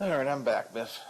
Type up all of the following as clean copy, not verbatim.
All right, I'm back, Biff.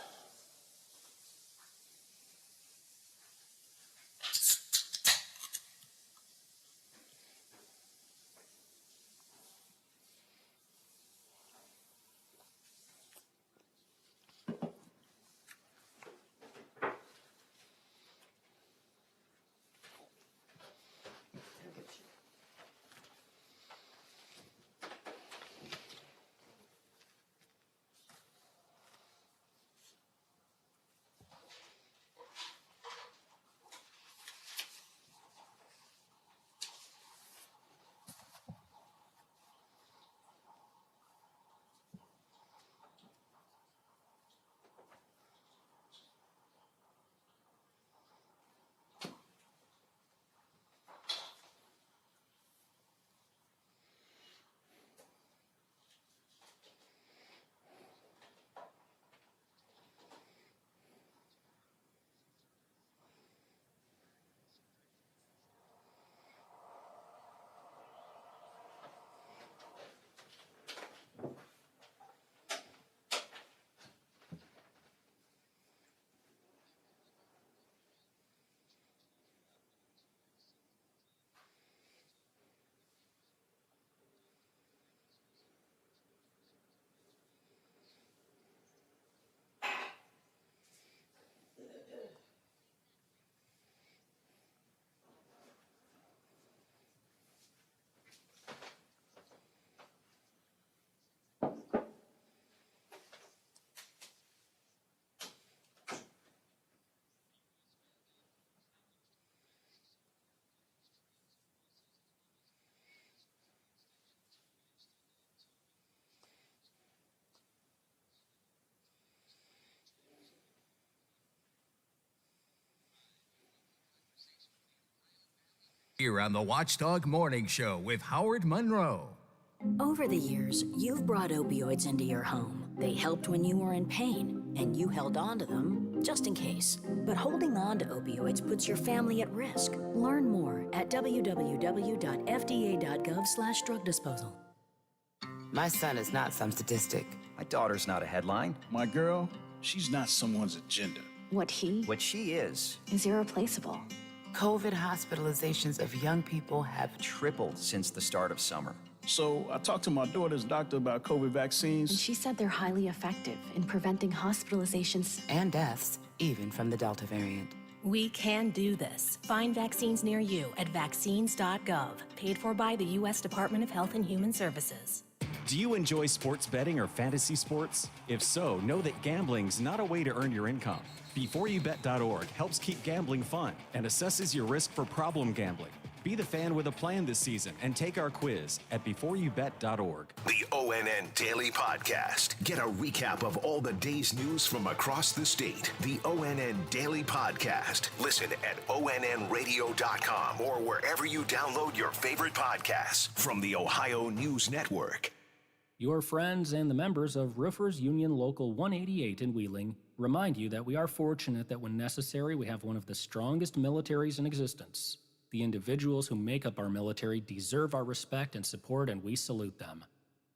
Here on the Watchdog Morning Show with Howard Monroe. Over the years, you've brought opioids into your home. They helped when you were in pain, and you held on to them just in case. But holding on to opioids puts your family at risk. Learn more at www.fda.gov/drug disposal. My son is not some statistic. My daughter's not a headline. My girl, she's not someone's agenda. What she is irreplaceable. COVID hospitalizations of young people have tripled since the start of summer. So I talked to my daughter's doctor about COVID vaccines. And she said they're highly effective in preventing hospitalizations and deaths, even from the Delta variant. We can do this. Find vaccines near you at vaccines.gov, paid for by the U.S. Department of Health and Human Services. Do you enjoy sports betting or fantasy sports? If so, know that gambling's not a way to earn your income. BeforeYouBet.org helps keep gambling fun and assesses your risk for problem gambling. Be the fan with a plan this season and take our quiz at BeforeYouBet.org. The ONN Daily Podcast. Get a recap of all the day's news from across the state. The ONN Daily Podcast. Listen at ONNRadio.com or wherever you download your favorite podcasts from the Ohio News Network. Your friends and the members of Roofers Union Local 188 in Wheeling remind you that we are fortunate that when necessary, we have one of the strongest militaries in existence. The individuals who make up our military deserve our respect and support, and we salute them.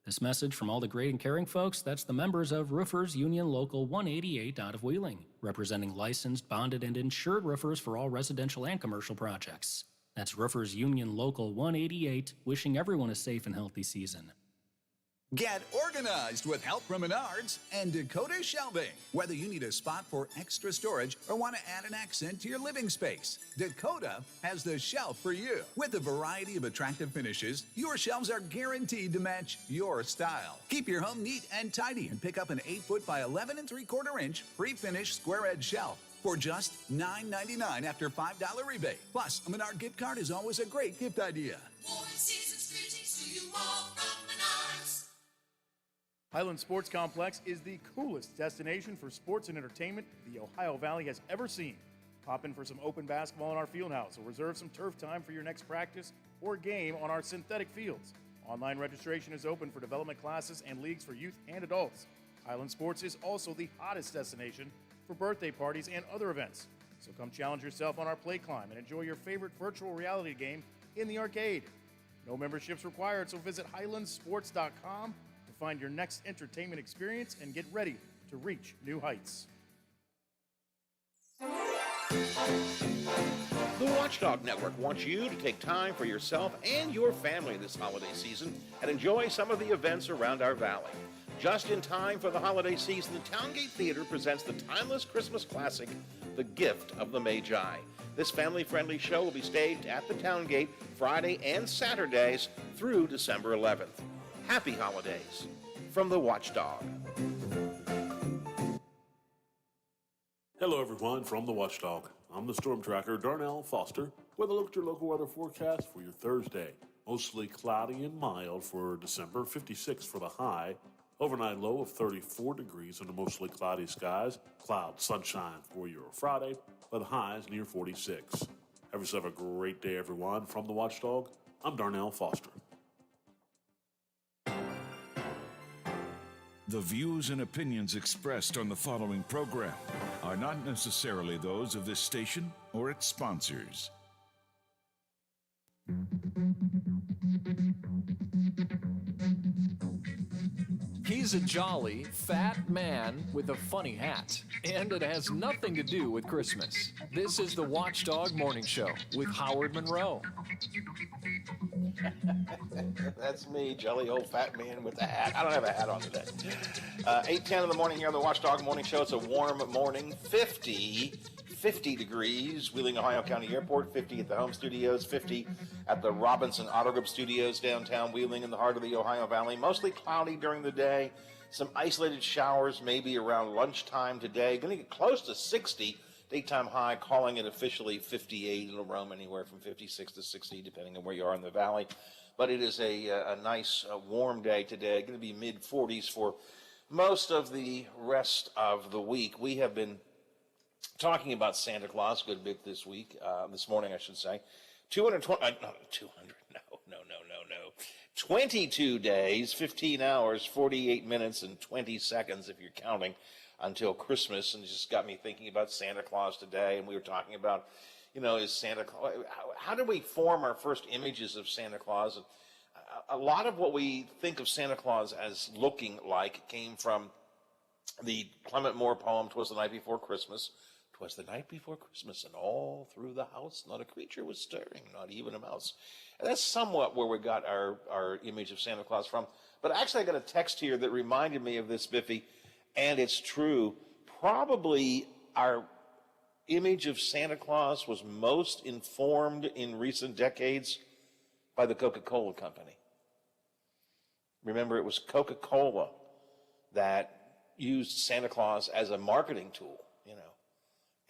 This message from all the great and caring folks, that's the members of Roofers Union Local 188 out of Wheeling, representing licensed, bonded, and insured roofers for all residential and commercial projects. That's Roofers Union Local 188, wishing everyone a safe and healthy season. Get organized with help from Menards and Dakota Shelving. Whether you need a spot for extra storage or want to add an accent to your living space, Dakota has the shelf for you. With a variety of attractive finishes, your shelves are guaranteed to match your style. Keep your home neat and tidy and pick up an 8-foot by 11 3/4-inch pre-finished square edge shelf for just $9.99 after $5 rebate. Plus, a Menard gift card is always a great gift idea. Warm season's greetings to you all from Menards. Highland Sports Complex is the coolest destination for sports and entertainment the Ohio Valley has ever seen. Pop in for some open basketball in our field house or reserve some turf time for your next practice or game on our synthetic fields. Online registration is open for development classes and leagues for youth and adults. Highland Sports is also the hottest destination for birthday parties and other events. So come challenge yourself on our play climb and enjoy your favorite virtual reality game in the arcade. No memberships required, so visit highlandsports.com to find your next entertainment experience and get ready to reach new heights. The Watchdog Network wants you to take time for yourself and your family this holiday season and enjoy some of the events around our valley. Just in time for the holiday season, the Towngate Theater presents the timeless Christmas classic, The Gift of the Magi. This family-friendly show will be staged at the Towngate Friday and Saturdays through December 11th. Happy holidays from the Watchdog. Hello, everyone, from the Watchdog. I'm the Storm Tracker, Darnell Foster, with a look at your local weather forecast for your Thursday. Mostly cloudy and mild for December, 56 for the high. Overnight low of 34 degrees under mostly cloudy skies. Cloud sunshine for your Friday, with highs near 46. Have yourself a great day, everyone. From the Watchdog, I'm Darnell Foster. The views and opinions expressed on the following program are not necessarily those of this station or its sponsors. He's a jolly, fat man with a funny hat, and it has nothing to do with Christmas. This is the Watchdog Morning Show with Howard Monroe. That's me, jelly old fat man with a hat. I don't have a hat on today. 8:10 in the morning here on the Watchdog Morning Show. It's a warm morning, 50 degrees, Wheeling, Ohio County Airport, 50 at the home studios, 50 at the Robinson Auto Group studios downtown Wheeling in the heart of the Ohio Valley. Mostly cloudy during the day. Some isolated showers maybe around lunchtime today. Going to get close to 60. Daytime high, calling it officially 58. It'll roam anywhere from 56 to 60, depending on where you are in the valley. But it is a nice warm day today. Going to be mid-40s for most of the rest of the week. We have been talking about Santa Claus a good bit this morning, I should say. 22 days, 15 hours, 48 minutes, and 20 seconds, if you're counting, until Christmas. And it just got me thinking about Santa Claus today. And we were talking about, is Santa Claus, how do we form our first images of Santa Claus? And a lot of what we think of Santa Claus as looking like came from the Clement Moore poem, "'Twas the Night Before Christmas." 'Twas the night before Christmas, and all through the house not a creature was stirring, not even a mouse. And that's somewhat where we got our image of Santa Claus from. But actually I got a text here that reminded me of this, Biffy, and it's true. Probably our image of Santa Claus was most informed in recent decades by the Coca-Cola Company. Remember, it was Coca-Cola that used Santa Claus as a marketing tool,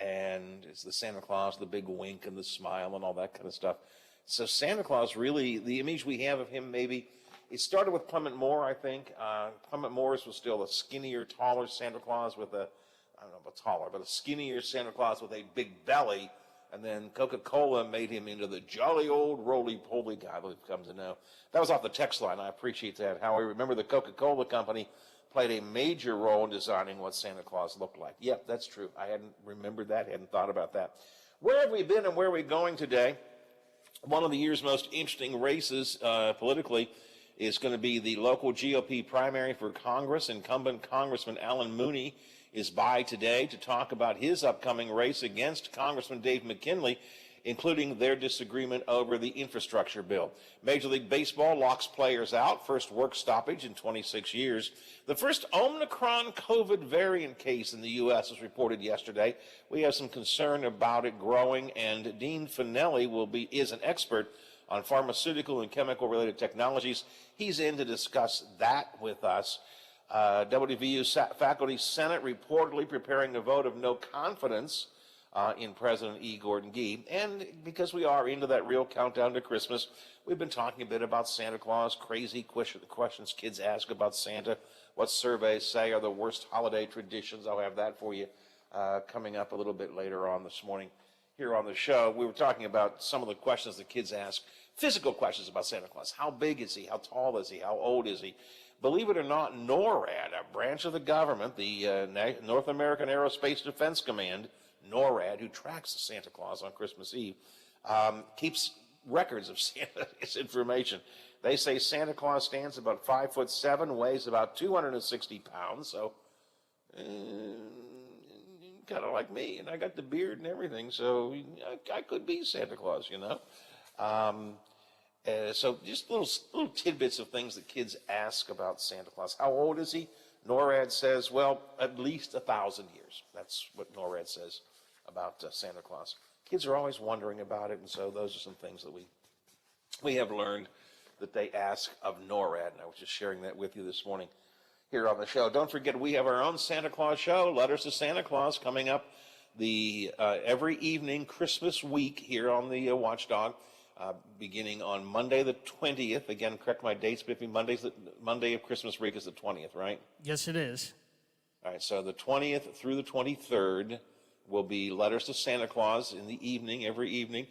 and it's the Santa Claus, the big wink and the smile and all that kind of stuff. So Santa Claus, really, the image we have of him, maybe, it started with Clement Moore, I think. Clement Moore's was still a skinnier, taller Santa Claus with a skinnier Santa Claus with a big belly. And then Coca-Cola made him into the jolly old roly-poly guy that we've come to know. That was off the text line. I appreciate that. How I remember the Coca-Cola Company played a major role in designing what Santa Claus looked like. Yep, that's true. I hadn't remembered that, hadn't thought about that. Where have we been and where are we going today? One of the year's most interesting races politically is going to be the local GOP primary for Congress. Incumbent Congressman Alan Mooney is by today to talk about his upcoming race against Congressman Dave McKinley, including their disagreement over the infrastructure bill. Major League Baseball locks players out, first work stoppage in 26 years. The first Omicron COVID variant case in the U.S. was reported yesterday. We have some concern about it growing, and Dean Finelli is an expert on pharmaceutical and chemical-related technologies. He's in to discuss that with us. WVU Faculty Senate reportedly preparing a vote of no confidence in President E. Gordon Gee. And because we are into that real countdown to Christmas, we've been talking a bit about Santa Claus, crazy questions kids ask about Santa, what surveys say are the worst holiday traditions. I'll have that for you coming up a little bit later on this morning here on the show. We were talking about some of the questions the kids ask, physical questions about Santa Claus. How big is he? How tall is he? How old is he? Believe it or not, NORAD, a branch of the government, the North American Aerospace Defense Command, NORAD, who tracks Santa Claus on Christmas Eve, keeps records of Santa's information. They say Santa Claus stands about 5'7", weighs about 260 pounds, so kind of like me, and I got the beard and everything, so I could be Santa Claus, you know. So just little tidbits of things that kids ask about Santa Claus. How old is he? NORAD says, well, at least 1,000 years. That's what NORAD says about Santa Claus. Kids are always wondering about it, and so those are some things that we have learned that they ask of NORAD, and I was just sharing that with you this morning here on the show. Don't forget, we have our own Santa Claus show, Letters to Santa Claus, coming up every evening, Christmas week here on the Watchdog, beginning on Monday the 20th. Again, correct my dates, Biffy. Monday of Christmas week is the 20th, right? Yes, it is. All right, so the 20th through the 23rd will be Letters to Santa Claus in the evening, every evening.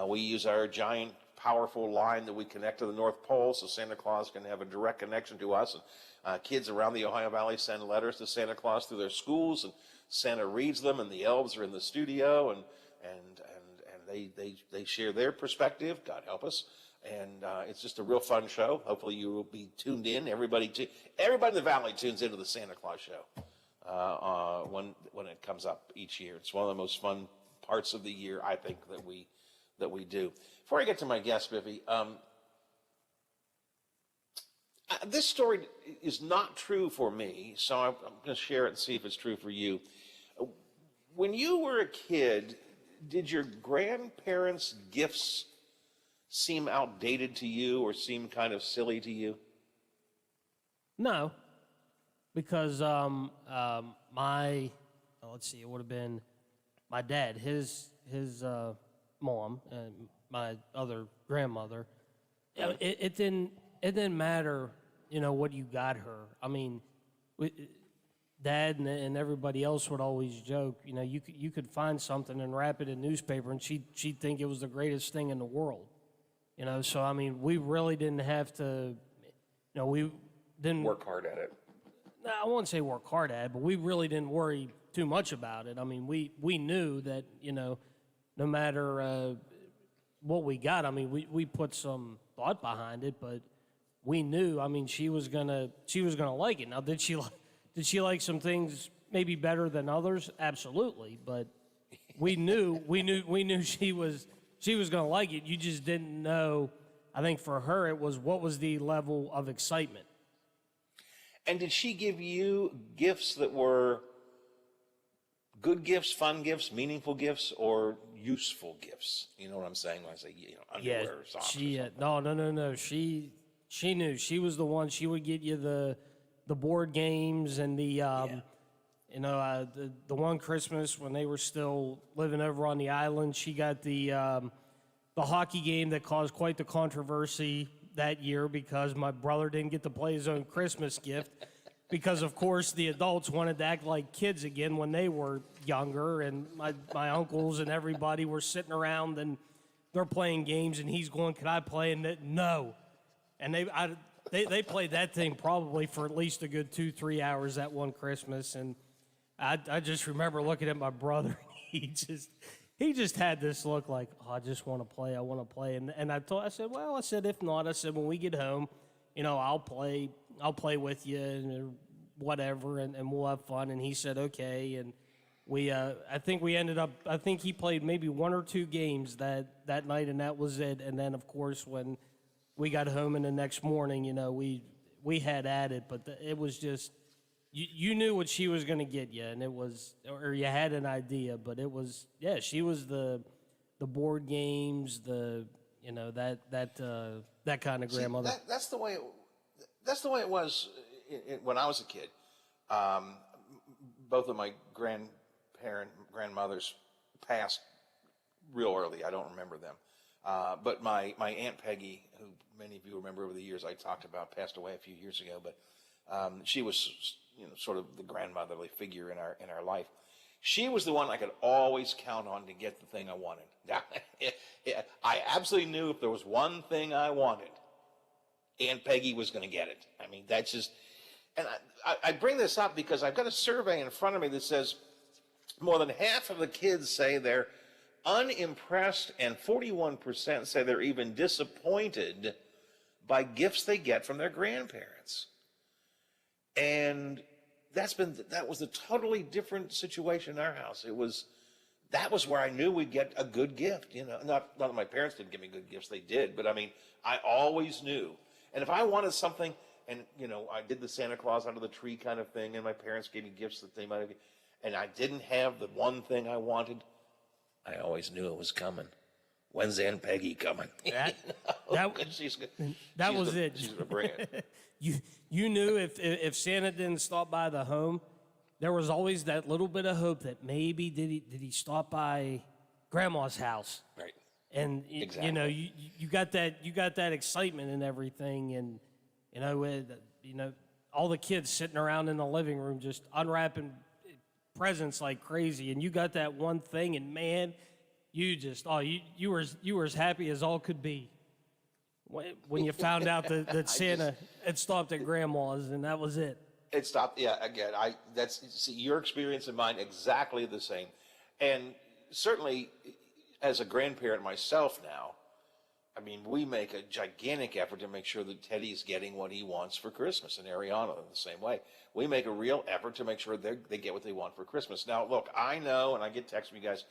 We use our giant, powerful line that we connect to the North Pole so Santa Claus can have a direct connection to us. And kids around the Ohio Valley send letters to Santa Claus through their schools, and Santa reads them, and the elves are in the studio, and they share their perspective. God help us. And it's just a real fun show. Hopefully you will be tuned in. Everybody in the Valley tunes into the Santa Claus show when it comes up each year. It's one of the most fun parts of the year, I think, that we do. Before I get to my guest, Biffy, this story is not true for me, so I'm going to share it and see if it's true for you. When you were a kid, did your grandparents' gifts seem outdated to you or seem kind of silly to you? No, because let's see, it would have been my dad, his mom, and my other grandmother. It didn't matter, what you got her. I mean, Dad and everybody else would always joke, you could find something and wrap it in newspaper, and she'd think it was the greatest thing in the world. So I mean, we really didn't have to, we didn't work hard at it. I won't say work hard at it, but we really didn't worry too much about it. I mean, we knew that, no matter what we got, I mean, we put some thought behind it, but we knew, I mean, she was gonna like it. Now, did she like some things maybe better than others? Absolutely, but we knew she was gonna like it. You just didn't know. I think for her, it was what was the level of excitement. And did she give you gifts that were good gifts, fun gifts, meaningful gifts, or useful gifts? You know what I'm saying when I say, underwear or socks? No. She knew. She was the one. She would get you the board games and the one Christmas when they were still living over on the island. She got the hockey game that caused quite the controversy that year because my brother didn't get to play his own Christmas gift because, of course, the adults wanted to act like kids again when they were younger, and my uncles and everybody were sitting around and they're playing games, and he's going, "Can I play?" And no. And they played that thing probably for at least a good 2-3 hours that one Christmas, and I just remember looking at my brother. He just had this look like, "Oh, I just want to play. I want to play." And I said, if not, I said, when we get home, I'll play with you and whatever, and we'll have fun. And he said, okay. And I think he played maybe 1 or 2 games that night, and that was it. And then, of course, when we got home and the next morning, we had at it, but it was just, you knew what she was going to get you, and it was, or you had an idea, but it was, she was the board games, that kind of grandmother. That's the way it was when I was a kid. Both of my grandmothers passed real early. I don't remember them. But my Aunt Peggy, who many of you remember over the years I talked about, passed away a few years ago, but she was sort of the grandmotherly figure in our life. She was the one I could always count on to get the thing I wanted. I absolutely knew if there was one thing I wanted, Aunt Peggy was going to get it. I mean, that's just, and I bring this up because I've got a survey in front of me that says more than half of the kids say they're unimpressed, and 41% say they're even disappointed by gifts they get from their grandparents. And that was a totally different situation in our house. That was where I knew we'd get a good gift, Not that my parents didn't give me good gifts, they did, but I mean, I always knew. And if I wanted something, and I did the Santa Claus under the tree kind of thing, and my parents gave me gifts that they might have, and I didn't have the one thing I wanted, I always knew it was coming. When's Aunt Peggy coming? That was it. She's gonna bring it. You knew if Santa didn't stop by the home, there was always that little bit of hope that maybe did he stop by Grandma's house? Right. And Exactly. you got that excitement and everything, and all the kids sitting around in the living room just unwrapping presents like crazy, and you got that one thing, and man, you were as happy as all could be when you found out that Santa had stopped at Grandma's, and that was it. It stopped. Yeah, again, see, your experience and mine exactly the same. And certainly, as a grandparent myself now, I mean, we make a gigantic effort to make sure that Teddy's getting what he wants for Christmas, and Ariana in the same way. We make a real effort to make sure they get what they want for Christmas. Now, look, I know, and I get texts from you guys,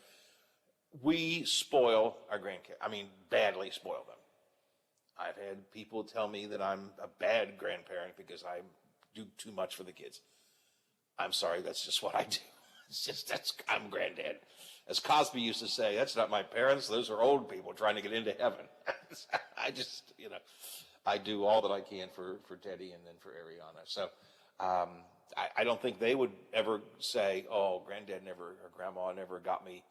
we spoil our grandkids. I mean, badly spoil them. I've had people tell me that I'm a bad grandparent because I do too much for the kids. I'm sorry, that's just what I do. I'm granddad. As Cosby used to say, that's not my parents, those are old people trying to get into heaven. I do all that I can for Teddy and then for Ariana. So I don't think they would ever say, oh, granddad never, or grandma never got me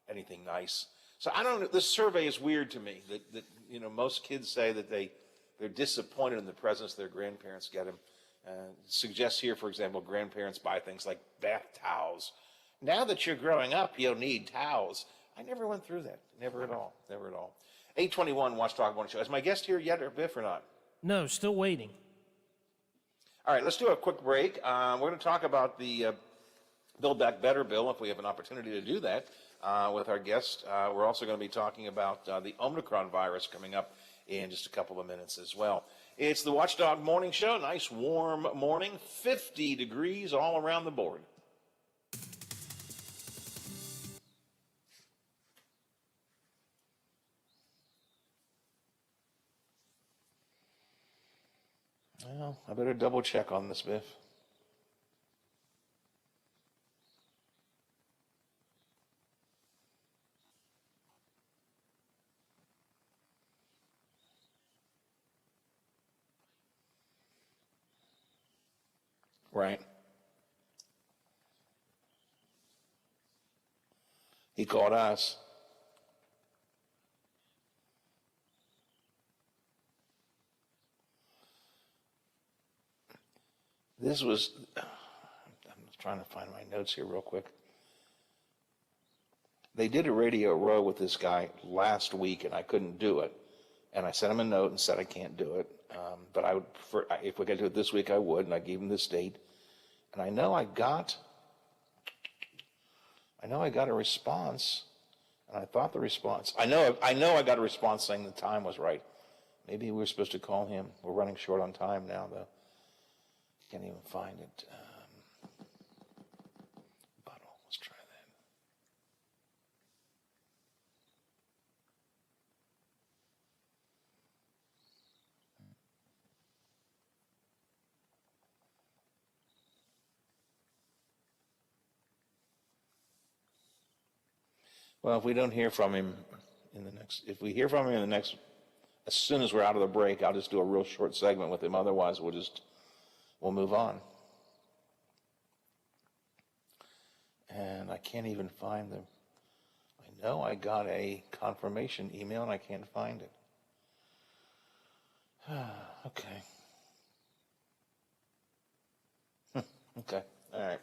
anything nice. So I don't know, this survey is weird to me, that most kids say that they're disappointed in the presents their grandparents get them. Suggests here, for example, grandparents buy things like bath towels. Now that you're growing up, you'll need towels. I never went through that. Never at all. Never at all. 821 Watchdog Morning Show. Is my guest here yet, or Biff, or not? No, still waiting. All right, let's do a quick break. We're going to talk about the Build Back Better bill, if we have an opportunity to do that, with our guest. We're also going to be talking about the Omicron virus coming up in just a couple of minutes as well. It's the Watchdog Morning Show. Nice warm morning, 50 degrees all around the board. Well, I better double check on this, Biff. Right. He called us. This was, I'm trying to find my notes here real quick. They did a Radio Row with this guy last week, and I couldn't do it. And I sent him a note and said I can't do it. But I would prefer, if we could do it this week, I would. And I gave him this date. And I know I got a response. And I thought the response, I know I got a response saying the time was right. Maybe we were supposed to call him. We're running short on time now, though. Can't even find it. Bottle. Let's try that. Well, if we don't hear from him if we hear from him in the next, as soon as we're out of the break, I'll just do a real short segment with him. Otherwise, we'll move on. And I can't even find them. I know I got a confirmation email and I can't find it. Okay. Okay. All right.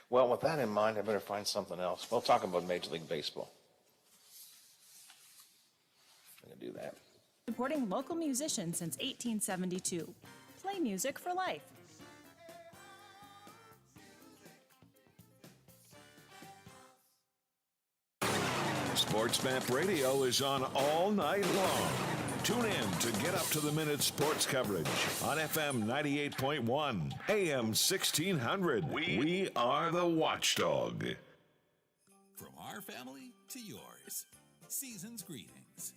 Well, with that in mind, I better find something else. We'll talk about Major League Baseball. I'm going to do that. Supporting local musicians since 1872. Play music for life. Sports Map Radio is on all night long. Tune in to get up to the minute sports coverage on FM 98.1, AM 1600. We are the Watchdog. From our family to yours, season's greetings.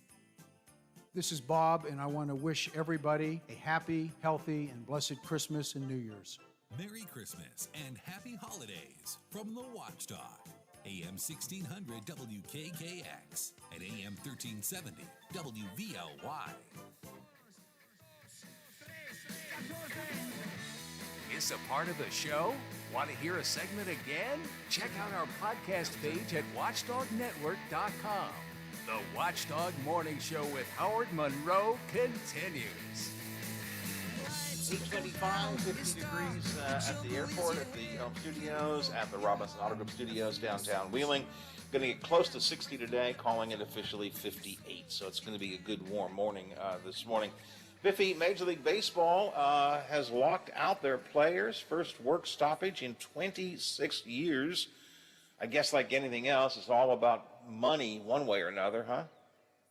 This is Bob, and I want to wish everybody a happy, healthy, and blessed Christmas and New Year's. Merry Christmas and happy holidays from the Watchdog, AM 1600 WKKX and AM 1370 WVLY. Miss a part of the show? Want to hear a segment again? Check out our podcast page at watchdognetwork.com. The Watchdog Morning Show with Howard Monroe continues. 825, 50 degrees at the airport, at the home studios, at the Robinson Auto Group studios downtown Wheeling. Going to get close to 60 today, calling it officially 58. So it's going to be a good warm morning this morning. Biffy, Major League Baseball has locked out their players. First work stoppage in 26 years. I guess like anything else, it's all about money one way or another, huh?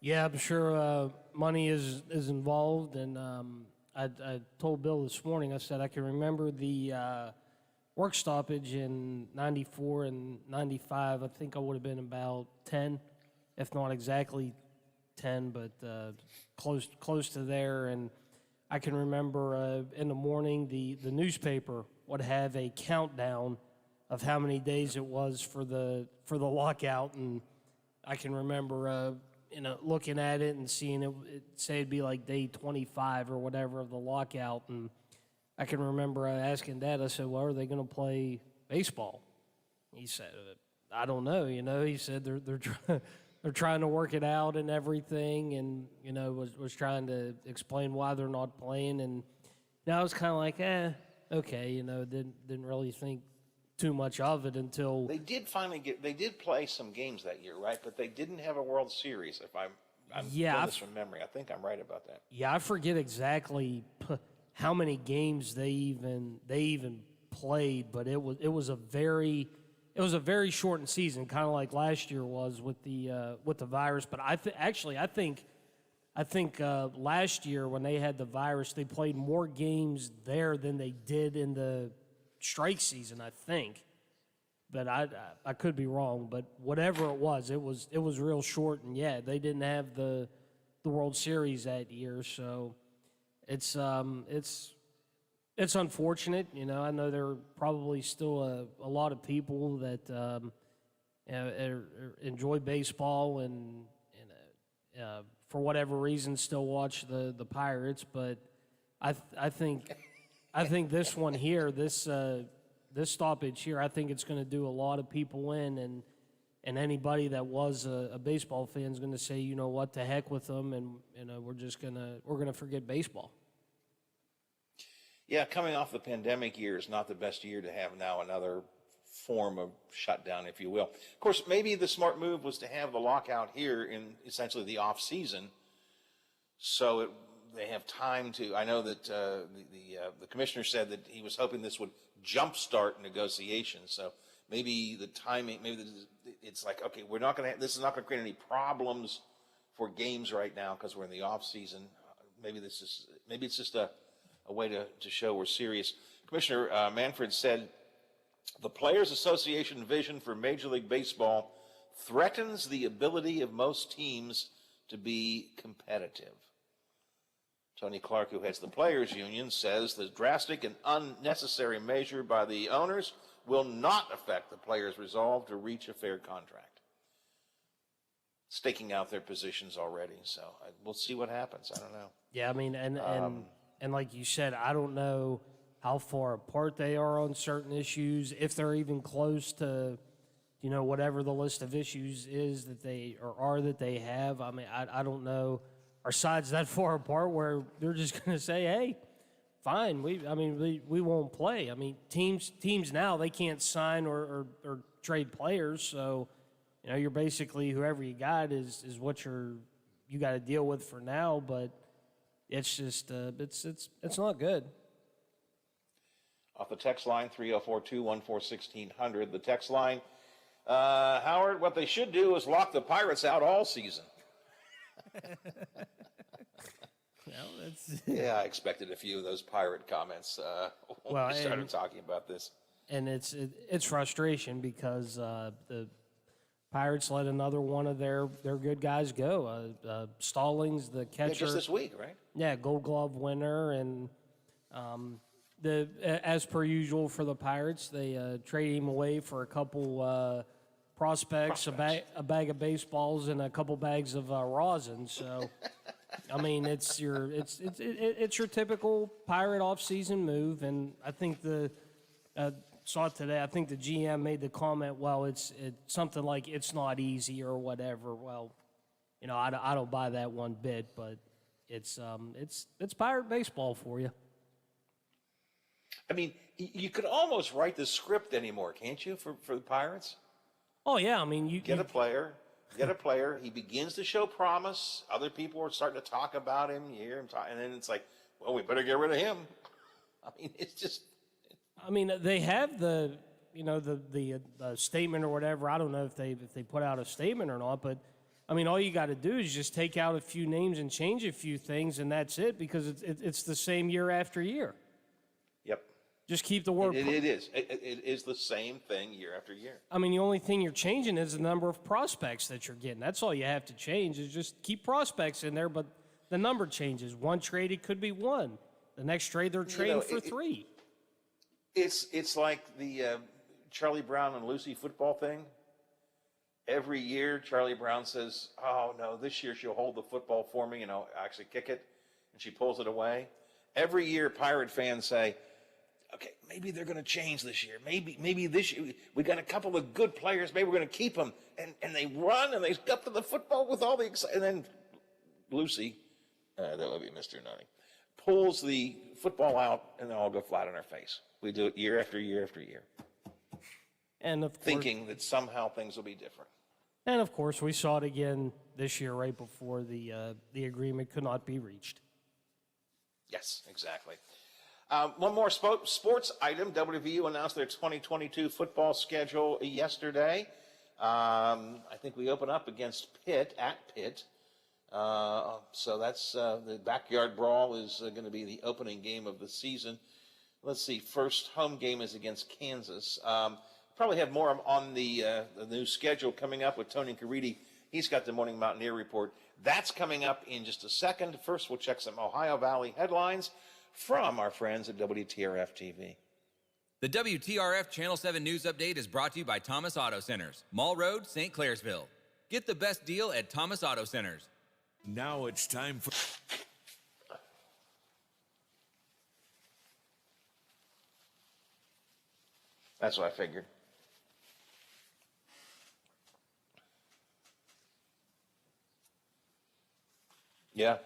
Yeah, I'm sure money is involved, and I told Bill this morning, I said I can remember the work stoppage in 94 and 95. I think I would have been about 10, if not exactly 10, but close to there. And I can remember in the morning the newspaper would have a countdown of how many days it was for the lockout, and I can remember looking at it and seeing it say it'd be like day 25 or whatever of the lockout, and I can remember asking Dad, I said, well, are they going to play baseball? He said, I don't know, he said they're trying to work it out and everything, and was trying to explain why they're not playing, and now I was kind of like, okay, didn't really think too much of it until they did play some games that year, right? But they didn't have a World Series. If I'm doing this from memory, I think I'm right about that. Yeah, I forget exactly how many games they even played, but it was a very shortened season, kind of like last year was with the virus. But I think last year when they had the virus, they played more games there than they did in the strike season, I think, but I could be wrong. But whatever it was real short, and yeah, they didn't have the World Series that year, so it's unfortunate. I know there are probably still a lot of people that enjoy baseball and for whatever reason still watch the Pirates, but I think this one here, this stoppage here, I think it's going to do a lot of people in, and anybody that was a baseball fan is going to say, you know what, to heck with them, and we're going to forget baseball. Yeah, coming off the pandemic year is not the best year to have now another form of shutdown, if you will. Of course, maybe the smart move was to have the lockout here in essentially the off season, so they have time to. I know that the commissioner said that he was hoping this would jumpstart negotiations. So maybe the timing, it's like, okay, we're not going to. This is not going to create any problems for games right now because we're in the off season. Maybe it's just a way to show we're serious. Commissioner Manfred said the Players Association vision for Major League Baseball threatens the ability of most teams to be competitive. Tony Clark, who heads the Players Union, says the drastic and unnecessary measure by the owners will not affect the players' resolve to reach a fair contract. Staking out their positions already, so we'll see what happens. I don't know. Yeah, I mean, and like you said, I don't know how far apart they are on certain issues, if they're even close to, whatever the list of issues is that they have. I mean, I don't know. Are sides that far apart where they're just going to say, hey, fine, we won't play. I mean, teams now, they can't sign or trade players, so you're basically whoever you got is what you got to deal with for now, but it's just it's not good. Off the text line, 304-214-1600, the text line, Howard, what they should do is lock the Pirates out all season. that's Yeah, I expected a few of those pirate comments when Well, we started and- talking about this. and it's frustration because the Pirates let another one of their good guys go. Stallings, the Yeah, catcher, just this week, right? yeah, Gold Glove winner, and as per usual for the Pirates, they traded him away for a couple prospects, a bag of baseballs, and a couple bags of rosin. So, I mean, it's your typical Pirate offseason move, and I think saw it today. I think the GM made the comment, well, it's something like it's not easy or whatever. Well, I don't buy that one bit, but it's Pirate baseball for you. I mean, you could almost write the script anymore, can't you, for the Pirates? Oh yeah, I mean you get a player. He begins to show promise. Other people are starting to talk about him. You hear him talk, and then it's like, well, we better get rid of him. I mean, it's just. I mean, they have the statement or whatever. I don't know if they put out a statement or not, but I mean, all you got to do is just take out a few names and change a few things, and that's it, because it's the same year after year. Yep. Just keep the word. It is. It is the same thing year after year. I mean, the only thing you're changing is the number of prospects that you're getting. That's all you have to change, is just keep prospects in there, but the number changes. One trade, it could be one. The next trade, they're trading for three. It's like the Charlie Brown and Lucy football thing. Every year, Charlie Brown says, "Oh no, this year she'll hold the football for me, actually kick it," and she pulls it away. Every year, Pirate fans say, "Okay, maybe they're going to change this year. Maybe this year we got a couple of good players. Maybe we're going to keep them." And they run and they up to the football with all the excitement. And then Lucy, that would be Mr. Nutty, pulls the football out, and they all go flat on our face. We do it year after year after year. And of course, thinking that somehow things will be different. And of course, we saw it again this year, right before the agreement could not be reached. Yes, exactly. One more sports item. WVU announced their 2022 football schedule yesterday. I think we open up against Pitt, at Pitt. So that's the backyard brawl is going to be the opening game of the season. Let's see, first home game is against Kansas. Probably have more on the new schedule coming up with Tony Caridi. He's got the Morning Mountaineer Report. That's coming up in just a second. First, we'll check some Ohio Valley headlines from our friends at WTRF TV. The WTRF Channel 7 News Update is brought to you by Thomas Auto Centers, Mall Road, St. Clairsville. Get the best deal at Thomas Auto Centers. Now it's time for... That's what I figured. Yeah.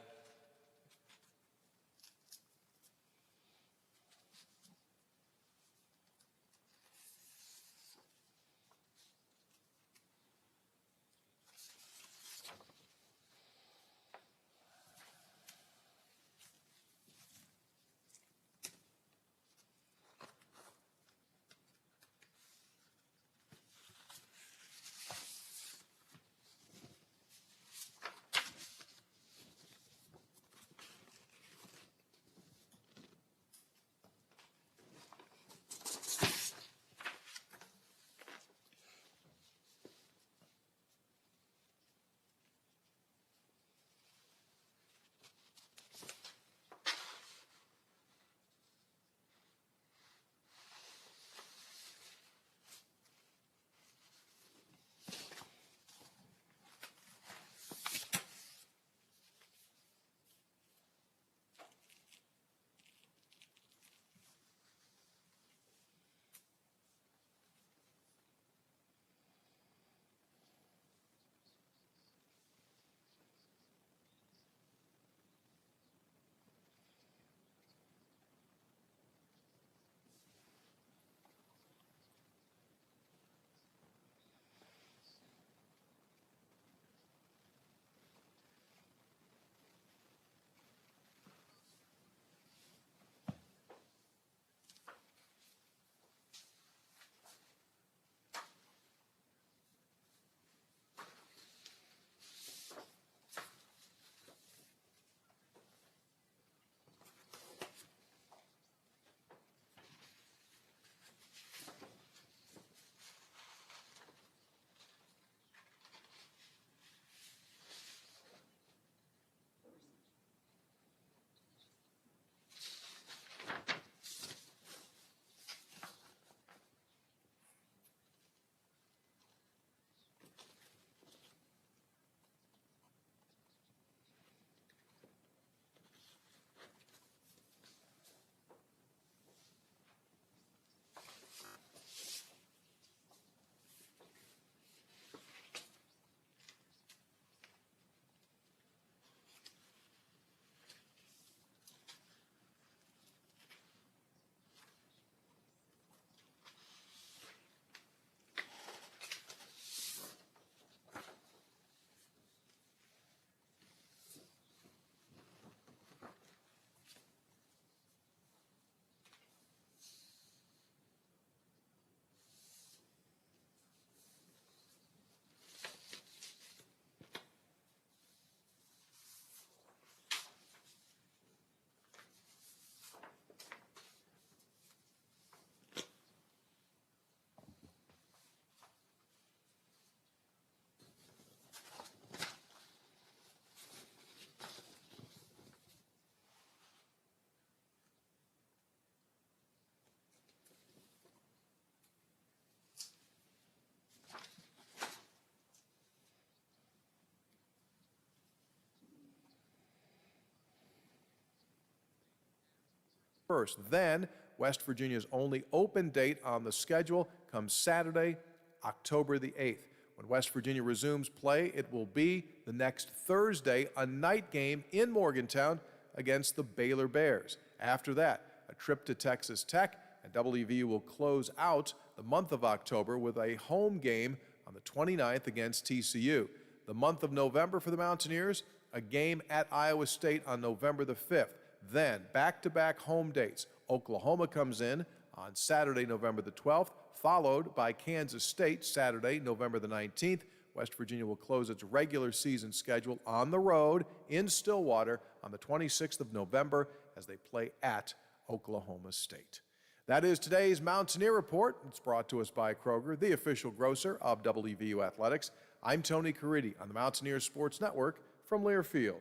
1st. Then, West Virginia's only open date on the schedule comes Saturday, October the 8th. When West Virginia resumes play, it will be the next Thursday, a night game in Morgantown against the Baylor Bears. After that, a trip to Texas Tech, and WVU will close out the month of October with a home game on the 29th against TCU. The month of November for the Mountaineers, a game at Iowa State on November the 5th. Then, back-to-back home dates. Oklahoma comes in on Saturday, November the 12th, followed by Kansas State Saturday, November the 19th. West Virginia will close its regular season schedule on the road in Stillwater on the 26th of November as they play at Oklahoma State. That is today's Mountaineer Report. It's brought to us by Kroger, the official grocer of WVU Athletics. I'm Tony Caridi on the Mountaineer Sports Network from Learfield.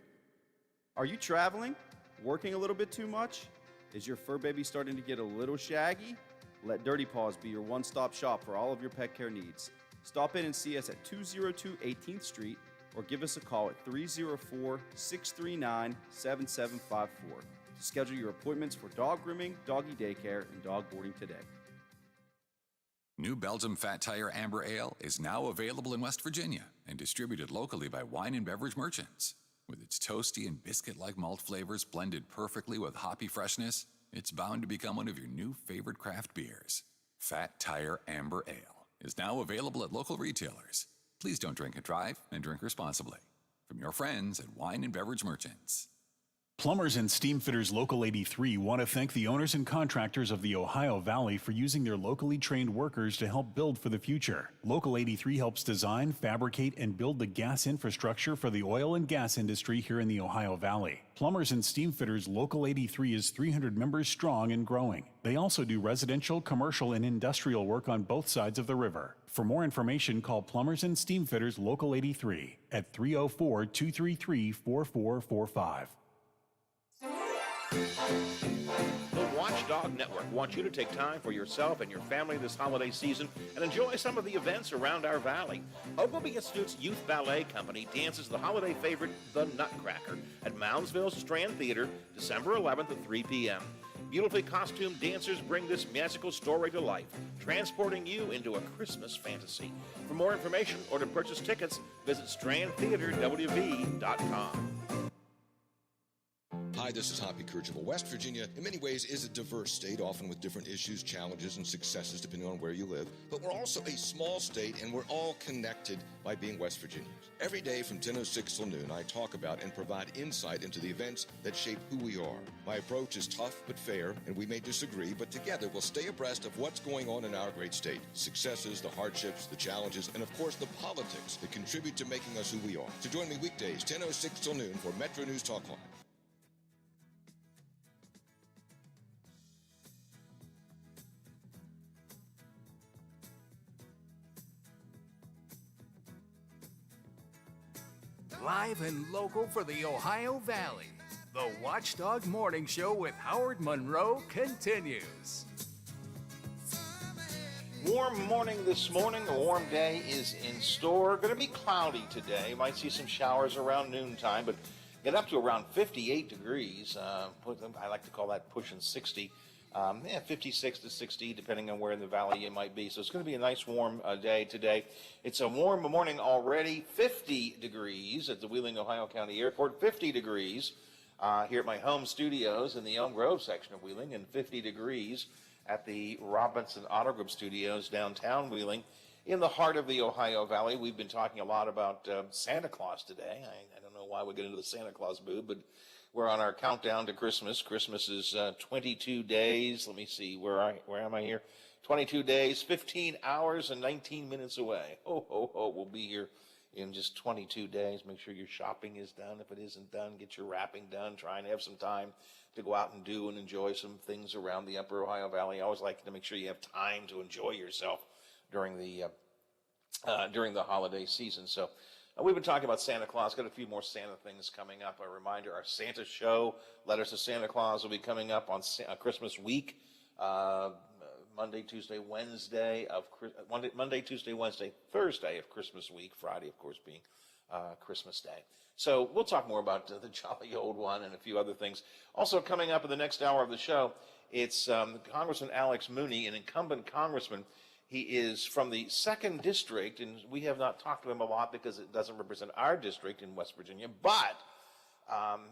Are you traveling? Working a little bit too much? Is your fur baby starting to get a little shaggy? Let Dirty Paws be your one-stop shop for all of your pet care needs. Stop in and see us at 202 18th Street or give us a call at 304-639-7754 to schedule your appointments for dog grooming, doggy daycare, and dog boarding today. New Belgium Fat Tire Amber Ale is now available in West Virginia and distributed locally by wine and beverage merchants. With its toasty and biscuit-like malt flavors blended perfectly with hoppy freshness, it's bound to become one of your new favorite craft beers. Fat Tire Amber Ale is now available at local retailers. Please don't drink and drive, and drink responsibly. From your friends at Wine and Beverage Merchants. Plumbers and Steam Fitters Local 83 want to thank the owners and contractors of the Ohio Valley for using their locally trained workers to help build for the future. Local 83 helps design, fabricate, and build the gas infrastructure for the oil and gas industry here in the Ohio Valley. Plumbers and Steam Fitters Local 83 is 300 members strong and growing. They also do residential, commercial, and industrial work on both sides of the river. For more information, call Plumbers and Steam Fitters Local 83 at 304-233-4445. The Watchdog Network wants you to take time for yourself and your family this holiday season and enjoy some of the events around our valley. Ogilvy Institute's Youth Ballet Company dances the holiday favorite, The Nutcracker, at Moundsville's Strand Theater, December 11th at 3 p.m. Beautifully costumed dancers bring this magical story to life, transporting you into a Christmas fantasy. For more information or to purchase tickets, visit strandtheaterwv.com. Hi, this is Hoppy Kercheval. West Virginia, in many ways, is a diverse state, often with different issues, challenges, and successes depending on where you live. But we're also a small state, and we're all connected by being West Virginians. Every day from 10:06 till noon, I talk about and provide insight into the events that shape who we are. My approach is tough but fair, and we may disagree, but together we'll stay abreast of what's going on in our great state. Successes, the hardships, the challenges, and of course the politics that contribute to making us who we are. So join me weekdays, 10:06 till noon for Metro News Talk Live. Live and local for the Ohio Valley. The Watchdog Morning Show with Howard Monroe continues. Warm morning this morning. A warm day is in store. Going to be cloudy today. Might see some showers around noontime, but get up to around 58 degrees. I like to call that pushing 60. 56 to 60, depending on where in the valley you might be. So it's going to be a nice warm day today. It's a warm morning already. 50 degrees at the Wheeling, Ohio County Airport. 50 degrees here at my home studios in the Elm Grove section of Wheeling, and 50 degrees at the Robinson Auto Group Studios downtown Wheeling. In the heart of the Ohio Valley, we've been talking a lot about Santa Claus today. I don't know why we get into the Santa Claus mood, but we're on our countdown to Christmas. Christmas is 22 days. Let me see, where am I here? 22 days, 15 hours, and 19 minutes away. Ho, ho, ho, we'll be here in just 22 days. Make sure your shopping is done. If it isn't done, get your wrapping done. Try and have some time to go out and do and enjoy some things around the Upper Ohio Valley. I always like to make sure you have time to enjoy yourself during the holiday season. So we've been talking about Santa Claus. Got a few more Santa things coming up. A reminder, our Santa show, Letters to Santa Claus, will be coming up on Christmas week. Monday, Tuesday, Wednesday, Thursday of Christmas week. Friday, of course, being Christmas Day. So we'll talk more about the jolly old one and a few other things. Also coming up in the next hour of the show, it's Congressman Alex Mooney, an incumbent congressman. He is from the 2nd District, and we have not talked to him a lot because it doesn't represent our district in West Virginia, but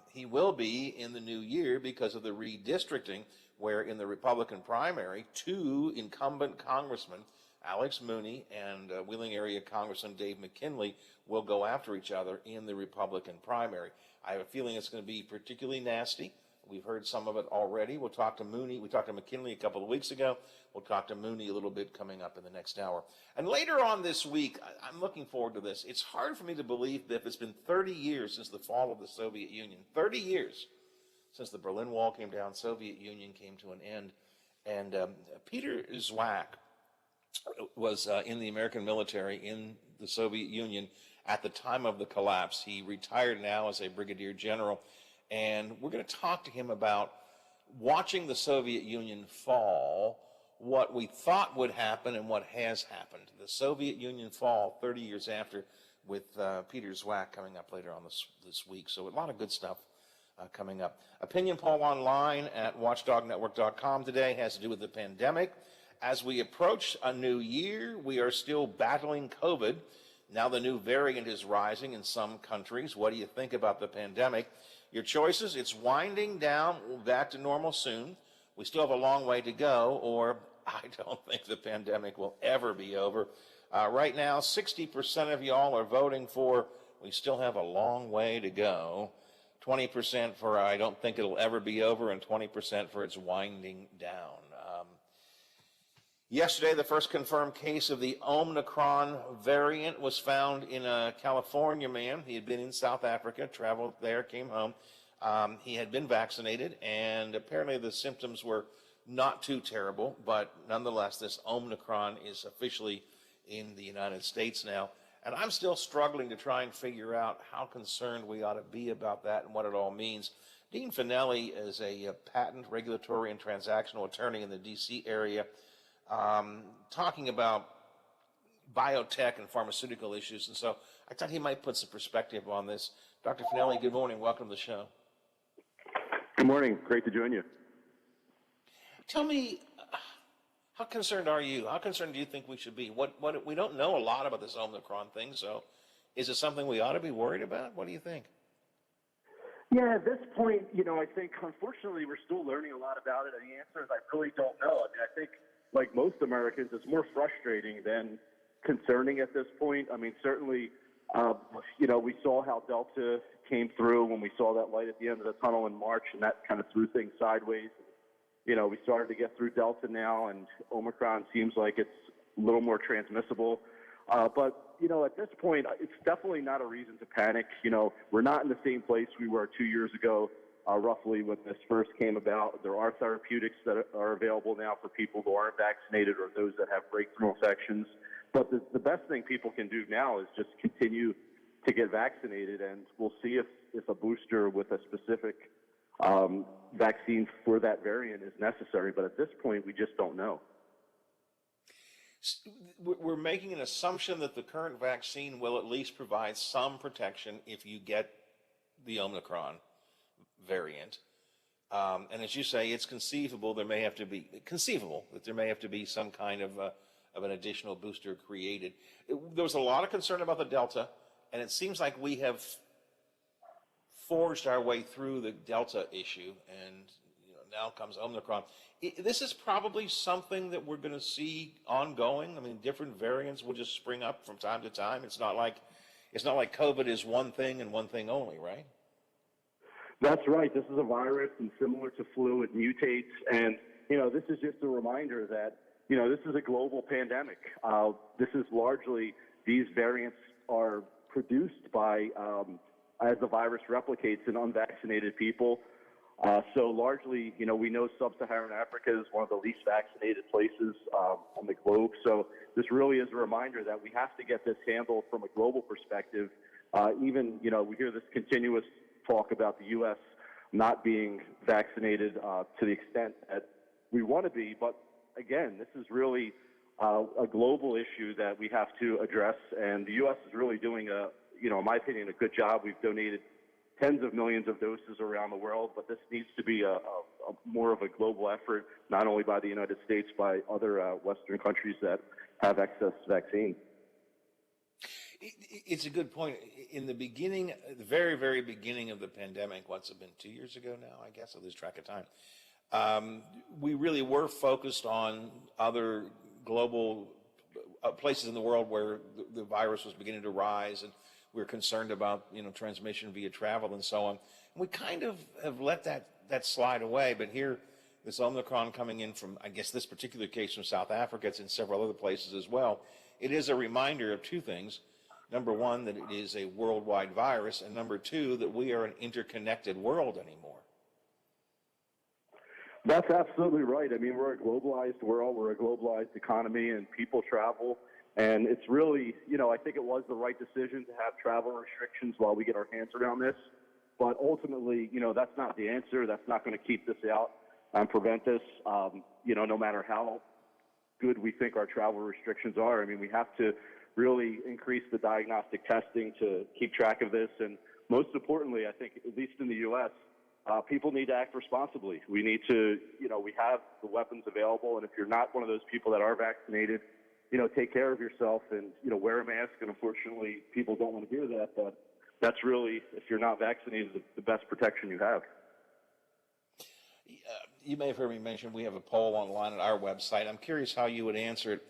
he will be in the new year because of the redistricting, where in the Republican primary, 2 incumbent congressmen, Alex Mooney and Wheeling Area Congressman Dave McKinley, will go after each other in the Republican primary. I have a feeling it's going to be particularly nasty. We've heard some of it already. We'll talk to Mooney. We talked to McKinley a couple of weeks ago. We'll talk to Mooney a little bit coming up in the next hour. And later on this week, I'm looking forward to this. It's hard for me to believe that it's been 30 years since the fall of the Soviet Union. 30 years since the Berlin Wall came down, Soviet Union came to an end. And Peter Zwack was in the American military in the Soviet Union at the time of the collapse. He retired now as a brigadier general, and we're going to talk to him about watching the Soviet Union fall, what we thought would happen and what has happened. The Soviet Union fall 30 years after, with Peter Zwack coming up later on this week. So a lot of good stuff coming up. Opinion poll online at watchdognetwork.com today has to do with the pandemic. As we approach a new year, we are still battling COVID. Now the new variant is rising in some countries. What do you think about the pandemic? Your choices: it's winding down, back to normal soon, we still have a long way to go, or I don't think the pandemic will ever be over. Right now, 60% of y'all are voting for we still have a long way to go, 20% for I don't think it'll ever be over, and 20% for it's winding down. Yesterday, the first confirmed case of the Omicron variant was found in a California man. He had been in South Africa, traveled there, came home. He had been vaccinated, and apparently the symptoms were not too terrible, but nonetheless, this Omicron is officially in the United States now. And I'm still struggling to try and figure out how concerned we ought to be about that and what it all means. Dean Finelli is a patent, regulatory, and transactional attorney in the D.C. area, talking about biotech and pharmaceutical issues. And so I thought he might put some perspective on this. Dr. Finelli, good morning. Welcome to the show. Good morning. Great to join you. Tell me, how concerned are you? How concerned do you think we should be? We don't know a lot about this Omicron thing, so is it something we ought to be worried about? What do you think? Yeah, at this point, I think unfortunately we're still learning a lot about it, and the answer is I really don't know. I think, like most Americans, it's more frustrating than concerning at this point. I mean, certainly, we saw how Delta came through when we saw that light at the end of the tunnel in March, and that kind of threw things sideways. We started to get through Delta now, and Omicron seems like it's a little more transmissible. But at this point, it's definitely not a reason to panic. We're not in the same place we were 2 years ago, roughly, when this first came about. There are therapeutics that are available now for people who aren't vaccinated or those that have breakthrough infections. But the best thing people can do now is just continue to get vaccinated, and we'll see if a booster with a specific vaccine for that variant is necessary. But at this point, we just don't know. We're making an assumption that the current vaccine will at least provide some protection if you get the Omicron variant. And as you say, it's conceivable that there may have to be some kind of an additional booster created. There was a lot of concern about the Delta, and it seems like we have forged our way through the Delta issue, and now comes Omicron. This is probably something that we're going to see ongoing. I mean, different variants will just spring up from time to time. It's not like COVID is one thing and one thing only, right? That's right. This is a virus, and similar to flu, it mutates. And, this is just a reminder that, this is a global pandemic. This is largely, these variants are produced by, as the virus replicates in unvaccinated people. So largely, we know sub-Saharan Africa is one of the least vaccinated places on the globe. So this really is a reminder that we have to get this handled from a global perspective. Even, we hear this continuous talk about the U.S. not being vaccinated to the extent that we want to be. But again, this is really a global issue that we have to address. And the U.S. is really doing a in my opinion, a good job. We've donated tens of millions of doses around the world, but this needs to be a more of a global effort, not only by the United States, by other Western countries that have excess vaccine. It's a good point. In the beginning, the very, very beginning of the pandemic, what's it been, 2 years ago now, I guess, I lose track of time, we really were focused on other global places in the world where the virus was beginning to rise, and we were concerned about, transmission via travel and so on. And we kind of have let that slide away, but here, this Omicron coming in from, I guess this particular case from South Africa, it's in several other places as well. It is a reminder of two things. Number one, that it is a worldwide virus, and number two, that we are an interconnected world anymore. That's absolutely right. I mean, we're a globalized world, we're a globalized economy, and people travel. And it's really, I think it was the right decision to have travel restrictions while we get our hands around this. But ultimately, that's not the answer. That's not going to keep this out and prevent this, no matter how good we think our travel restrictions are. I mean, we have to really increase the diagnostic testing to keep track of this. And most importantly, I think, at least in the U.S., people need to act responsibly. We need to, we have the weapons available. And if you're not one of those people that are vaccinated, take care of yourself and, wear a mask. And unfortunately, people don't want to hear that. But that's really, if you're not vaccinated, the best protection you have. You may have heard me mention we have a poll online at our website. I'm curious how you would answer it.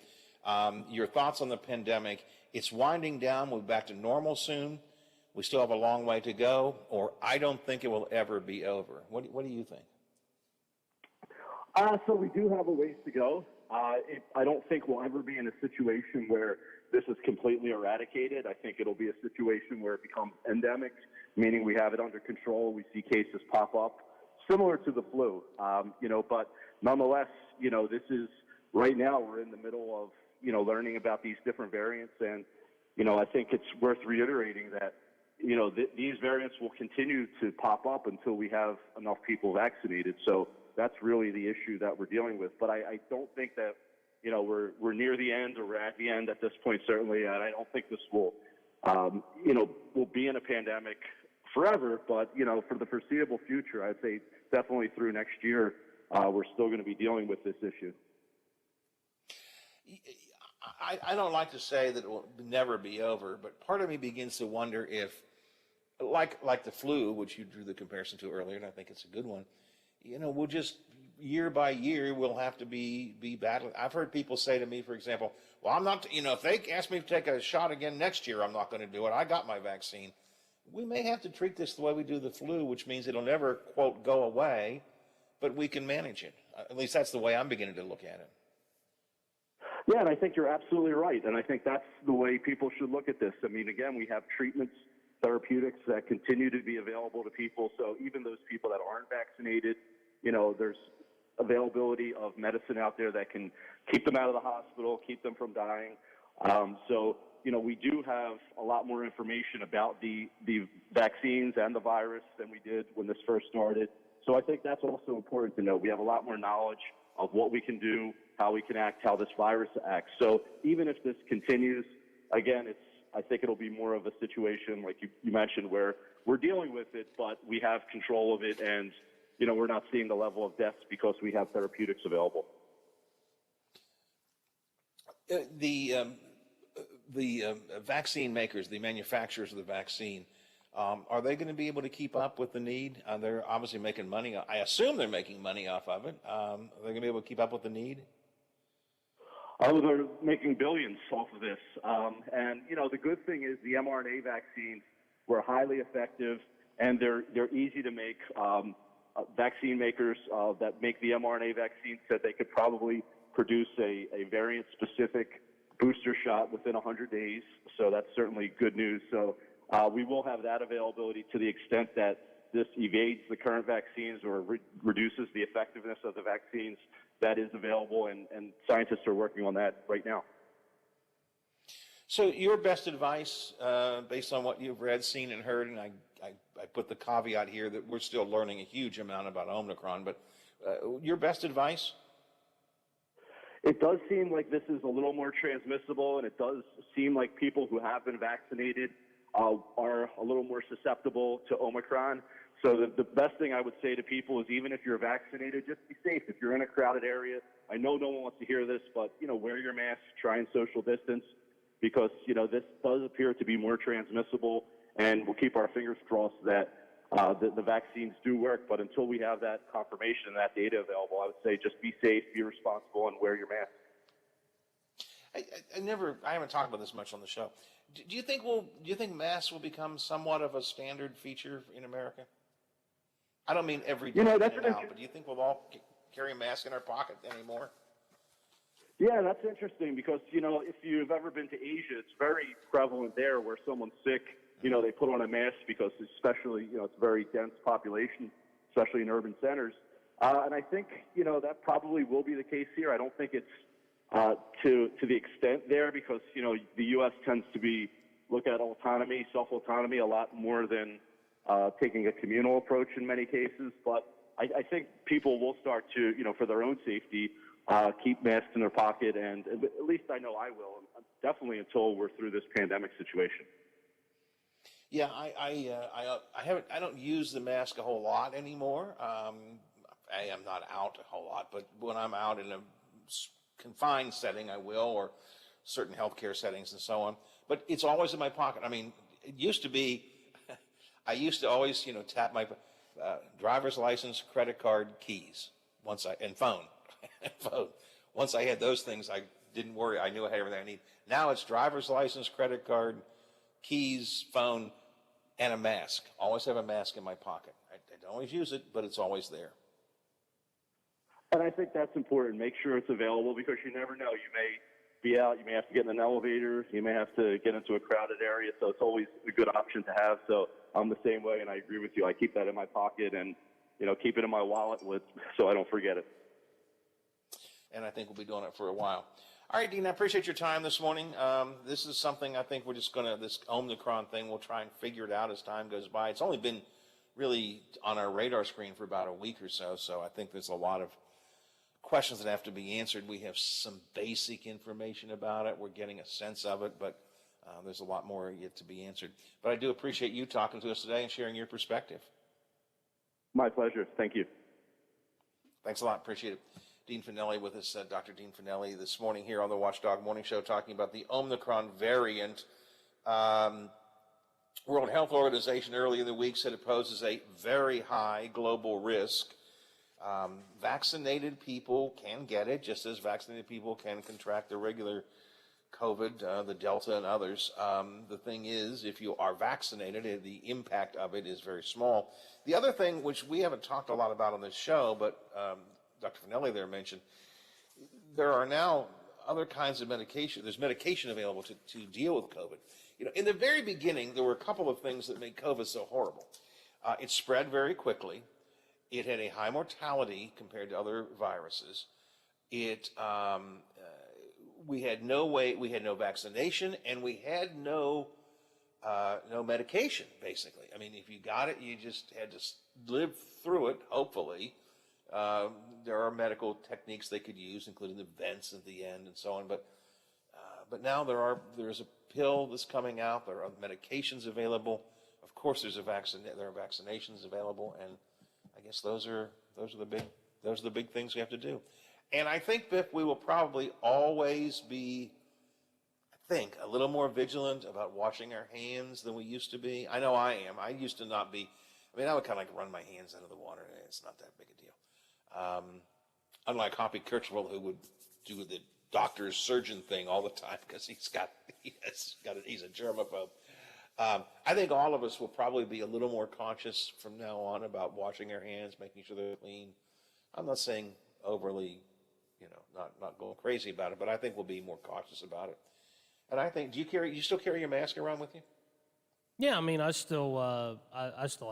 Your thoughts on the pandemic. It's winding down. We'll be back to normal soon. We still have a long way to go, or I don't think it will ever be over. What do you think? So we do have a ways to go. I don't think we'll ever be in a situation where this is completely eradicated. I think it'll be a situation where it becomes endemic, meaning we have it under control. We see cases pop up, similar to the flu, but nonetheless, this is, right now we're in the middle of, learning about these different variants. And, I think it's worth reiterating that, these variants will continue to pop up until we have enough people vaccinated. So that's really the issue that we're dealing with. But I don't think that, we're near the end, or we're at the end at this point, certainly. And I don't think this will, we'll be in a pandemic forever. But, for the foreseeable future, I'd say definitely through next year, we're still going to be dealing with this issue. I don't like to say that it will never be over, but part of me begins to wonder if, like the flu, which you drew the comparison to earlier, and I think it's a good one, we'll just, year by year, we'll have to be battling. I've heard people say to me, for example, well, I'm not, if they ask me to take a shot again next year, I'm not going to do it. I got my vaccine. We may have to treat this the way we do the flu, which means it'll never, quote, go away, but we can manage it. At least that's the way I'm beginning to look at it. Yeah, and I think you're absolutely right. And I think that's the way people should look at this. I mean, again, we have treatments, therapeutics that continue to be available to people. So even those people that aren't vaccinated, there's availability of medicine out there that can keep them out of the hospital, keep them from dying. We do have a lot more information about the vaccines and the virus than we did when this first started. So I think that's also important to know. We have a lot more knowledge of what we can do, how we can act, how this virus acts. So even if this continues, again, I think it'll be more of a situation like you mentioned, where we're dealing with it, but we have control of it, and we're not seeing the level of deaths because we have therapeutics available. The vaccine makers, the manufacturers of the vaccine, are they going to be able to keep up with the need? They're obviously making money. I assume they're making money off of it. Are they going to be able to keep up with the need? They're making billions off of this. The good thing is the mRNA vaccines were highly effective, and they're easy to make. Vaccine makers that make the mRNA vaccine said they could probably produce a variant-specific booster shot within 100 days. So that's certainly good news. So we will have that availability to the extent that this evades the current vaccines or reduces the effectiveness of the vaccines. That is available, and scientists are working on that right now. So your best advice, based on what you've read, seen, and heard, and I put the caveat here that we're still learning a huge amount about Omicron, but your best advice? It does seem like this is a little more transmissible, and it does seem like people who have been vaccinated are a little more susceptible to Omicron. So the best thing I would say to people is, even if you're vaccinated, just be safe. If you're in a crowded area, I know no one wants to hear this, but, wear your mask, try and social distance, because, this does appear to be more transmissible, and we'll keep our fingers crossed that the vaccines do work. But until we have that confirmation and that data available, I would say just be safe, be responsible, and wear your mask. I haven't talked about this much on the show. Do you think masks will become somewhat of a standard feature in America? I don't mean every day that's in and out, but do you think we'll all carry a mask in our pocket anymore? Yeah, that's interesting because, if you've ever been to Asia, it's very prevalent there where someone's sick, they put on a mask because especially, it's a very dense population, especially in urban centers. And I think, that probably will be the case here. I don't think it's to the extent there because, the U.S. tends to look at autonomy, self-autonomy a lot more than taking a communal approach in many cases. But I think people will start to, for their own safety, keep masks in their pocket. And at least I know I will, definitely until we're through this pandemic situation. Yeah, I don't use the mask a whole lot anymore. I am not out a whole lot, but when I'm out in a confined setting, I will, or certain healthcare settings and so on. But it's always in my pocket. I mean, it used to be, I used to always, tap my driver's license, credit card, keys, and phone. phone. Once I had those things, I didn't worry. I knew I had everything I need. Now it's driver's license, credit card, keys, phone, and a mask. Always have a mask in my pocket. I don't always use it, but it's always there. And I think that's important. Make sure it's available because you never know. You may be out, you may have to get in an elevator, you may have to get into a crowded area, so it's always a good option to have. So I'm the same way, and I agree with you. I keep that in my pocket and, keep it in my wallet so I don't forget it. And I think we'll be doing it for a while. All right, Dean, I appreciate your time this morning. This is something I think we're just this Omicron thing, we'll try and figure it out as time goes by. It's only been really on our radar screen for about a week or so, so I think there's a lot of questions that have to be answered. We have some basic information about it. We're getting a sense of it, but there's a lot more yet to be answered. But I do appreciate you talking to us today and sharing your perspective. My pleasure. Thank you. Thanks a lot. Appreciate it. Dean Finelli with us, Dr. Dean Finelli, this morning here on the Watchdog Morning Show, talking about the Omicron variant. World Health Organization early in the week said it poses a very high global risk. Vaccinated people can get it, just as vaccinated people can contract the regular COVID, the Delta and others. The thing is, if you are vaccinated, the impact of it is very small. The other thing, which we haven't talked a lot about on this show, but Dr. Finelli there mentioned, there are now other kinds of medication. There's medication available to deal with COVID. In the very beginning, there were a couple of things that made COVID so horrible. It spread very quickly. It had a high mortality compared to other viruses. We had no vaccination, and we had no medication, basically. I mean, if you got it, you just had to live through it, hopefully. There are medical techniques they could use, including the vents at the end and so on. But now there's a pill that's coming out. There are medications available. Of course, there are vaccinations available, and I guess those are the big things we have to do. And I think, Biff, we will probably always be, a little more vigilant about washing our hands than we used to be. I know I am. I used to not be. I would kind of run my hands under the water. It's not that big a deal. Unlike Hoppy Kirchwell, who would do the doctor's surgeon thing all the time because he's a germaphobe. I think all of us will probably be a little more conscious from now on about washing our hands, making sure they're clean. I'm not saying overly, not going crazy about it, but I think we'll be more cautious about it. And I think, do you still carry your mask around with you? Yeah, I still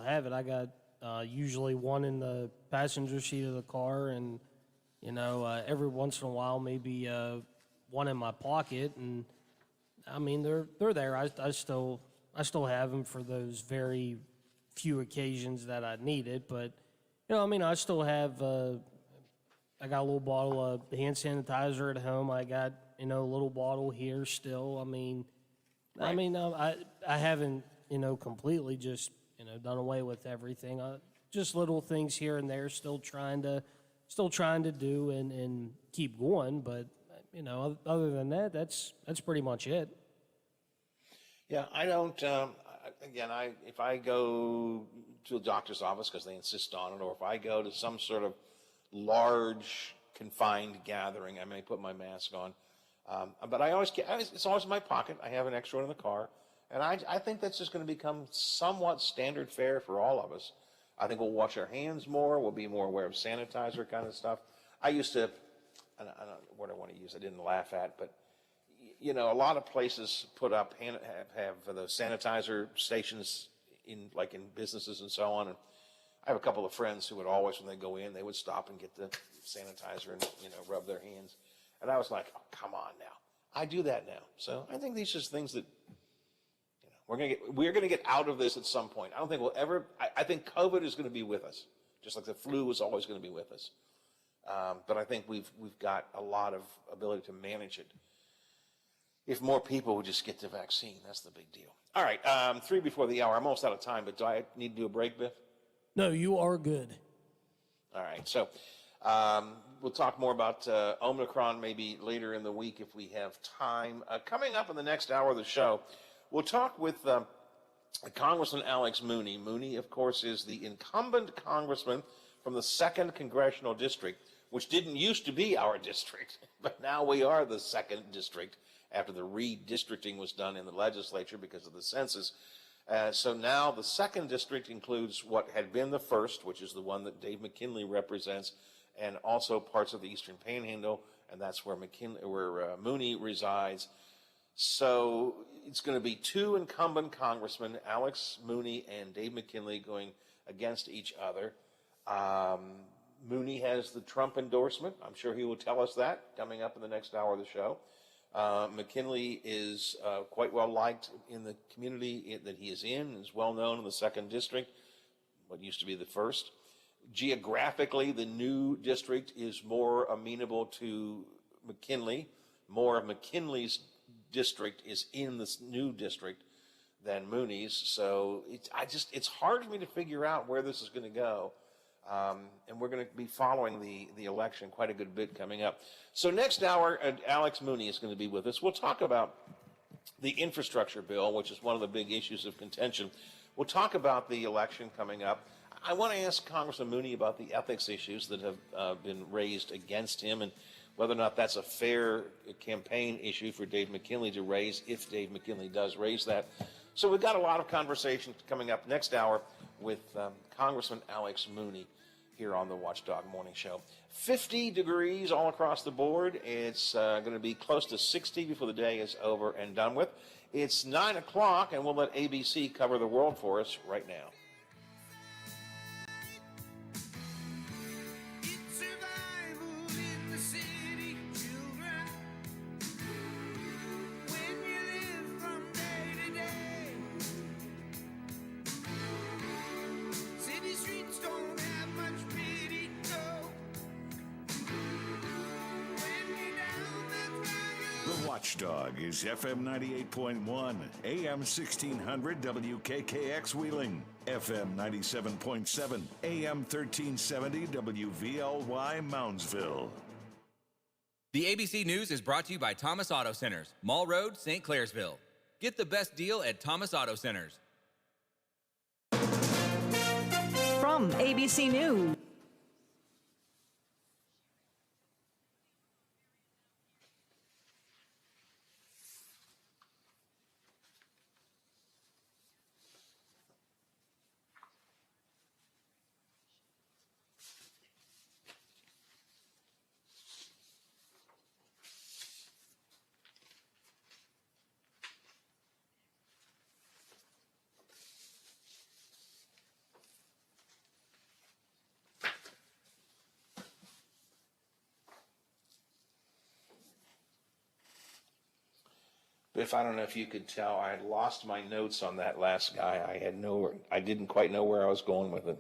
have it. I got usually one in the passenger seat of the car, and every once in a while maybe one in my pocket. And they're there. I still have them for those very few occasions that I need it. But I still have. I got a little bottle of hand sanitizer at home. I got a little bottle here still. I mean, I haven't, completely just, done away with everything. Just little things here and there, still trying to do and keep going. But, other than that, that's pretty much it. Yeah, I don't. If I go to a doctor's office because they insist on it, or if I go to some sort of large confined gathering, I may put my mask on. But it's always in my pocket. I have an extra one in the car. And I think that's just going to become somewhat standard fare for all of us. I think we'll wash our hands more. We'll be more aware of sanitizer kind of stuff. I used to, I don't know what I want to use, I didn't laugh at, but, a lot of places put up, have the sanitizer stations in businesses and so on. And I have a couple of friends who would always, when they go in, they would stop and get the sanitizer and, rub their hands. And I was like, oh, come on now. I do that now. So I think these are just things that, we're gonna get out of this at some point. I don't think we'll ever. I think COVID is going to be with us, just like the flu was always going to be with us. But I think we've got a lot of ability to manage it. If more people would just get the vaccine, that's the big deal. All right, 3 before the hour. I'm almost out of time, but do I need to do a break, Biff? No, you are good. All right, so we'll talk more about Omicron maybe later in the week if we have time. Coming up in the next hour of the show, we'll talk with Congressman Alex Mooney. Mooney, of course, is the incumbent congressman from the 2nd Congressional District, which didn't used to be our district, but now we are the 2nd District after the redistricting was done in the legislature because of the census. So now the 2nd District includes what had been the 1st, which is the one that Dave McKinley represents, and also parts of the Eastern Panhandle, and that's where Mooney resides. So it's going to be 2 incumbent congressmen, Alex Mooney and Dave McKinley, going against each other. Mooney has the Trump endorsement. I'm sure he will tell us that coming up in the next hour of the show. McKinley is quite well liked in the community that he is in, is well known in the 2nd District, what used to be the 1st. Geographically, the new district is more amenable to McKinley. More of McKinley's district is in this new district than Mooney's. So it's hard for me to figure out where this is going to go. And we're going to be following the election quite a good bit coming up. So next hour, Alex Mooney is going to be with us. We'll talk about the infrastructure bill, which is one of the big issues of contention. We'll talk about the election coming up. I want to ask Congressman Mooney about the ethics issues that have been raised against him and whether or not that's a fair campaign issue for Dave McKinley to raise, if Dave McKinley does raise that. So we've got a lot of conversation coming up next hour with Congressman Alex Mooney here on the Watchdog Morning Show. 50 degrees all across the board. It's going to be close to 60 before the day is over and done with. It's 9 o'clock, and we'll let ABC cover the world for us right now. Watchdog is FM 98.1, AM 1600 WKKX Wheeling, FM 97.7, AM 1370 WVLY Moundsville. The ABC News is brought to you by Thomas Auto Centers, Mall Road, St. Clairsville. Get the best deal at Thomas Auto Centers. From ABC News. Biff, I don't know if you could tell, I had lost my notes on that last guy. I didn't quite know where I was going with it.